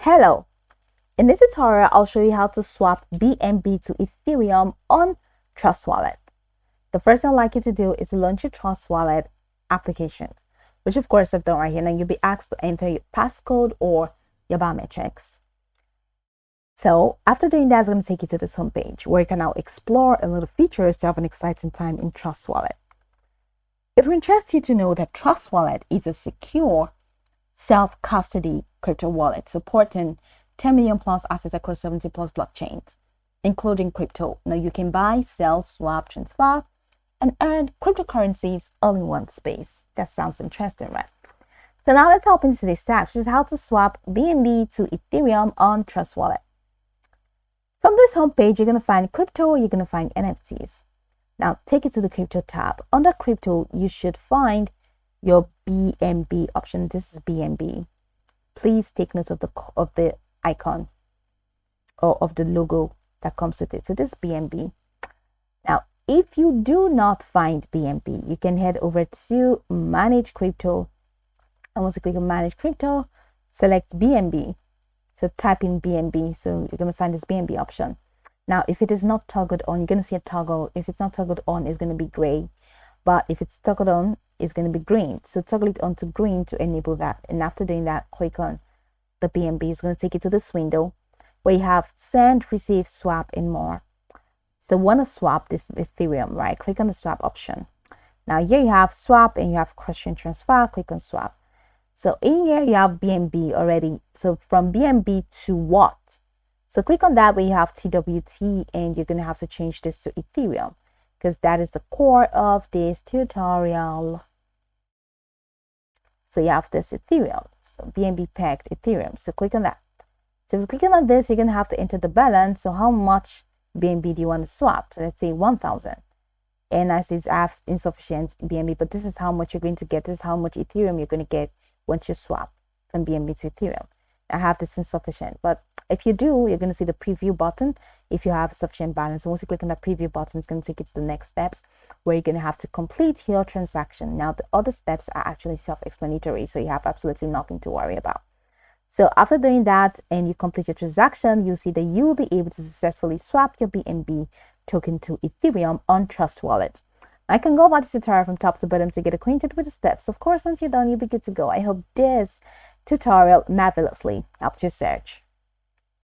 Hello, in this tutorial I'll show you how to swap BNB to Ethereum on Trust Wallet. The first thing I'd like you to do is to launch your Trust Wallet application, which of course I've done right here. Now you'll be asked to enter your passcode or your biometrics. So after doing that, it's going to take you to this homepage where you can now explore a little features to have an exciting time in Trust Wallet. If you're interested to know that Trust Wallet is a secure self-custody crypto wallet supporting 10 million plus assets across 70 plus blockchains, including crypto. Now you can buy, sell, swap, transfer, and earn cryptocurrencies all in one space. That sounds interesting, right? So now let's hop into today's task, which is how to swap BNB to Ethereum on Trust Wallet. From this homepage, you're going to find crypto, you're going to find NFTs. Now take it to the crypto tab. Under crypto, you should find your BNB option. This is BNB. Please take note of the icon or of the logo that comes with it. So this is BNB. Now, if you do not find BNB, you can head over to Manage Crypto. And once you click on Manage Crypto, select BNB. So type in BNB. So you're going to find this BNB option. Now, if it is not toggled on, you're going to see a toggle. If it's not toggled on, it's going to be gray. But if it's toggled on, it's going to be green. So toggle it onto green to enable that. And after doing that, click on the BNB. It's going to take you to this window where you have send, receive, swap, and more. So want to swap this Ethereum, right? Click on the swap option. Now here you have swap and you have question transfer. Click on swap. So in here you have BNB already. So from BNB to what? So click on that where you have TWT and you're going to have to change this to Ethereum because that is the core of this tutorial. So you have this Ethereum, so BNB pegged Ethereum. So click on that. So if you're clicking on this, you're going to have to enter the balance. So how much BNB do you want to swap? So let's say 1,000. And as it's insufficient BNB, but this is how much you're going to get. This is how much Ethereum you're going to get once you swap from BNB to Ethereum. I have this insufficient, but if you do, you're going to see the preview button if you have a sufficient balance. Once you click on that preview button, it's going to take you to the next steps where you're going to have to complete your transaction. Now, the other steps are actually self-explanatory, so you have absolutely nothing to worry about. So after doing that and you complete your transaction, you'll see that you will be able to successfully swap your BNB token to Ethereum on Trust Wallet. I can go about this tutorial from top to bottom to get acquainted with the steps. Of course, once you're done, you'll be good to go. I hope this tutorial marvelously helped your search.